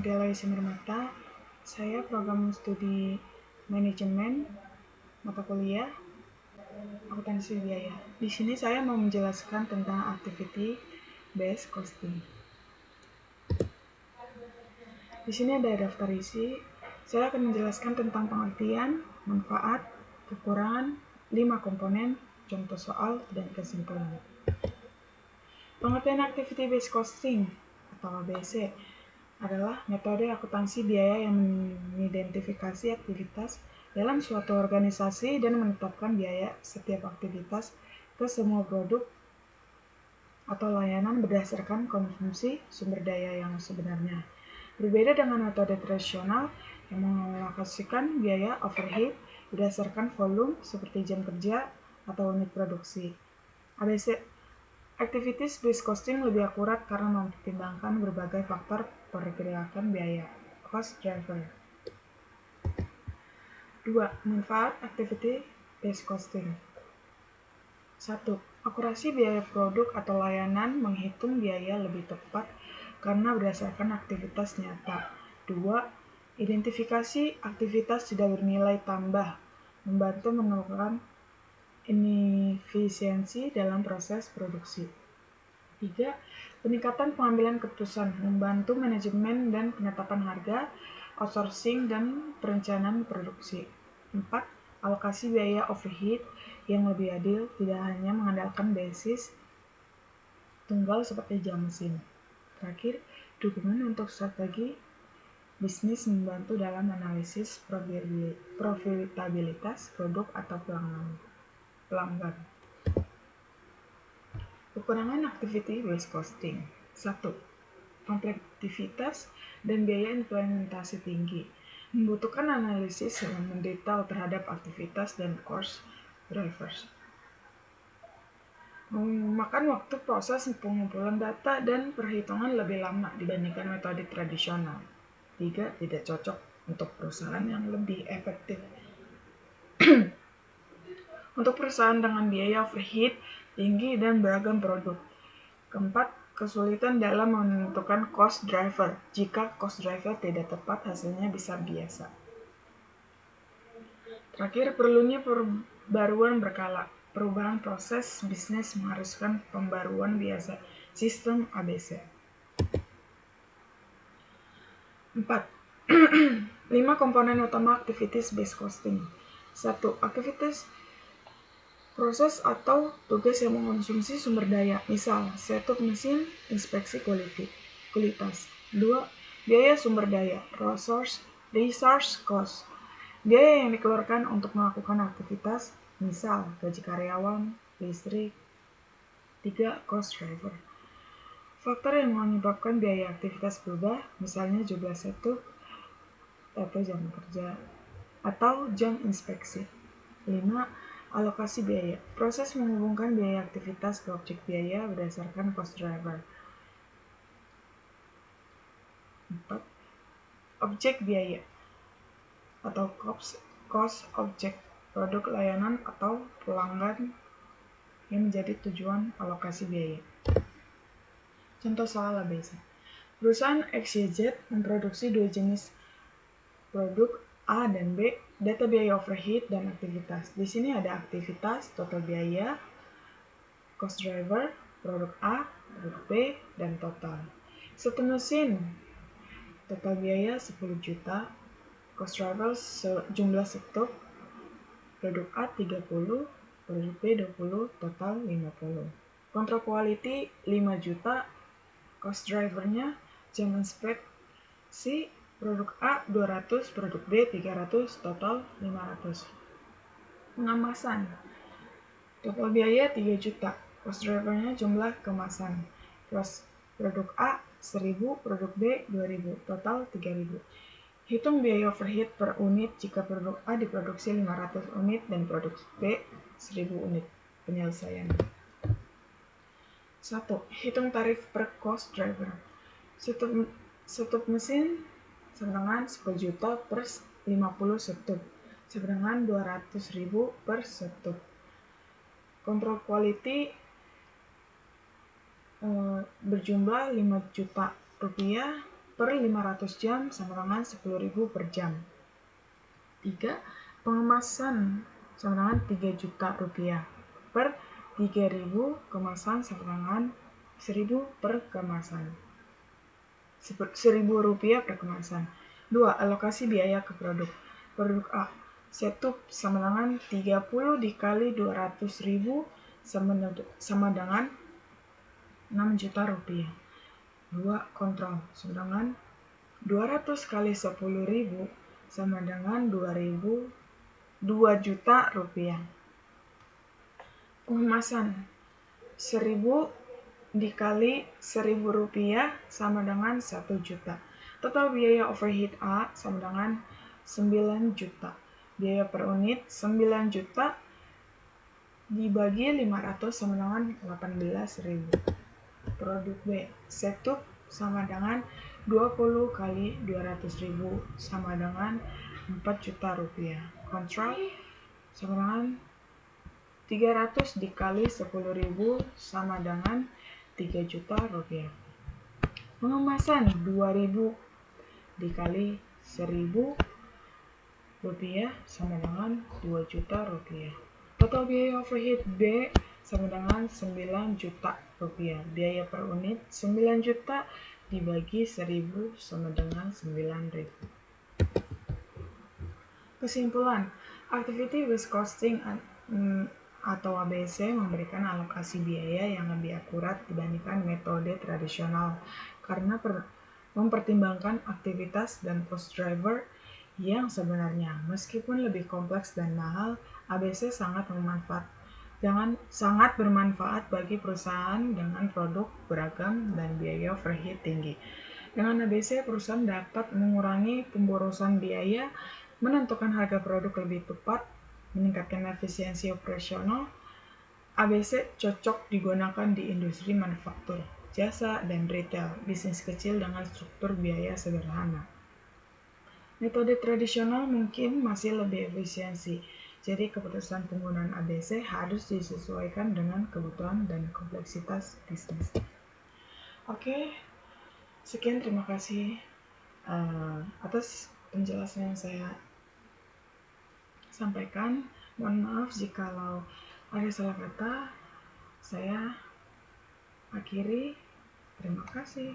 Santiala Isimermata. Saya program studi manajemen mata kuliah akuntansi biaya. Di sini saya mau menjelaskan tentang activity based costing. Di sini ada daftar isi. Saya akan menjelaskan tentang pengertian, manfaat, kekurangan, 5 komponen, contoh soal, dan kesimpulan. Pengertian activity based costing atau ABC adalah metode akuntansi biaya yang mengidentifikasi aktivitas dalam suatu organisasi dan menetapkan biaya setiap aktivitas ke semua produk atau layanan berdasarkan konsumsi sumber daya yang sebenarnya. Berbeda dengan metode tradisional yang mengalokasikan biaya overhead berdasarkan volume seperti jam kerja atau unit produksi. ABC Activities based costing lebih akurat karena mempertimbangkan berbagai faktor pergerakan biaya, cost driver. 2. Manfaat activity based costing. 1. Akurasi biaya produk atau layanan menghitung biaya lebih tepat karena berdasarkan aktivitas nyata. 2. Identifikasi aktivitas tidak bernilai tambah, membantu menemukan inefisiensi dalam proses produksi. 3. Peningkatan pengambilan keputusan, membantu manajemen dan penetapan harga, outsourcing, dan perencanaan produksi. 4. Alokasi biaya overhead yang lebih adil, tidak hanya mengandalkan basis tunggal seperti jam mesin. Terakhir, dukungan untuk strategi bisnis membantu dalam analisis profitabilitas produk atau pelanggan. Kekurangan activity based costing. 1. Kompleksitas dan biaya implementasi tinggi. Membutuhkan analisis yang mendetail terhadap aktivitas dan cost drivers. Memakan waktu proses pengumpulan data dan perhitungan lebih lama dibandingkan metode tradisional. 3. Tidak cocok untuk perusahaan yang lebih efektif. Untuk perusahaan dengan biaya overhead tinggi dan beragam produk. 4. Kesulitan dalam menentukan cost driver. Jika cost driver tidak tepat, hasilnya bisa biasa. Terakhir, perlunya pembaruan berkala. Perubahan proses bisnis mengharuskan pembaruan biasa. Sistem ABC. 4. 5 komponen utama activities based costing. 1. Aktivitas proses atau tugas yang mengkonsumsi sumber daya, misal setup mesin, inspeksi kualitas. 2. Biaya sumber daya, resource cost, biaya yang dikeluarkan untuk melakukan aktivitas, misal gaji karyawan, listrik. 3. Cost driver, faktor yang menyebabkan biaya aktivitas berubah, misalnya jumlah setup atau jam kerja atau jam inspeksi. 5. Alokasi biaya, proses menghubungkan biaya aktivitas ke objek biaya berdasarkan cost driver. 4. Objek biaya atau cost objek, produk layanan atau pelanggan yang menjadi tujuan alokasi biaya. Contoh soal ABC. Perusahaan XYZ memproduksi 2 jenis produk A dan B, data biaya overhead dan aktivitas. Di sini ada aktivitas, total biaya, cost driver, produk A, produk B, dan total. Satu mesin, total biaya 10 juta, cost driver jumlah setup, produk A 30, produk B 20, total 50. Control quality 5 juta, cost drivernya jam inspeksi, produk A 200, produk B 300, total 500. Pengemasan, total biaya 3 juta, cost drivernya jumlah kemasan. Produk A 1000, produk B 2000, total 3000. Hitung biaya overhead per unit jika produk A diproduksi 500 unit dan produk B 1000 unit. Penyelesaian. 1. Hitung tarif per cost driver. Setup mesin sebenarnya 10 juta per 50 setup, sebenarnya 200.000 per setup. Control quality berjumlah 5 juta rupiah per 500 jam sama dengan 10.000 per jam. 3. Pengemasan sama dengan 3 juta rupiah per 3.000 kemasan sama dengan 1.000 per kemasan. 1.000 rupiah per kemasan. 2. Alokasi biaya ke produk. Produk A, setup sama dengan 30 dikali 200.000 sama dengan 6 juta rupiah. 2. Kontrol sama dengan 200 kali 10.000 sama dengan 2 juta rupiah. Pengemasan 1.000 dikali 1.000 rupiah sama dengan 1 juta. Total biaya overhead A sama dengan 9 juta. Biaya per unit 9 juta dibagi 500 sama dengan 18.000. Produk B, setup sama dengan 20 kali 200.000 sama dengan 4 juta rupiah. Kontrol sama dengan 300 dikali 10.000 sama dengan 3 juta rupiah. Pengemasan 2.000 dikali 1.000 rupiah sama dengan 2 juta rupiah. Total biaya overhead B sama dengan 9 juta rupiah. Biaya per unit 9 juta dibagi 1.000 sama dengan 9.000. Kesimpulan, activity based costing atau ABC memberikan alokasi biaya yang lebih akurat dibandingkan metode tradisional karena mempertimbangkan aktivitas dan cost driver yang sebenarnya. Meskipun lebih kompleks dan mahal, ABC sangat bermanfaat bagi perusahaan dengan produk beragam dan biaya overhead tinggi. Dengan ABC, perusahaan dapat mengurangi pemborosan biaya, menentukan harga produk lebih tepat, meningkatkan efisiensi operasional. ABC cocok digunakan di industri manufaktur, jasa, dan retail, bisnis kecil dengan struktur biaya sederhana. Metode tradisional mungkin masih lebih efisiensi, jadi keputusan penggunaan ABC harus disesuaikan dengan kebutuhan dan kompleksitas bisnis. Oke, sekian, terima kasih atas penjelasan yang saya sampaikan. Mohon maaf jikalau ada salah kata. Saya akhiri. Terima kasih.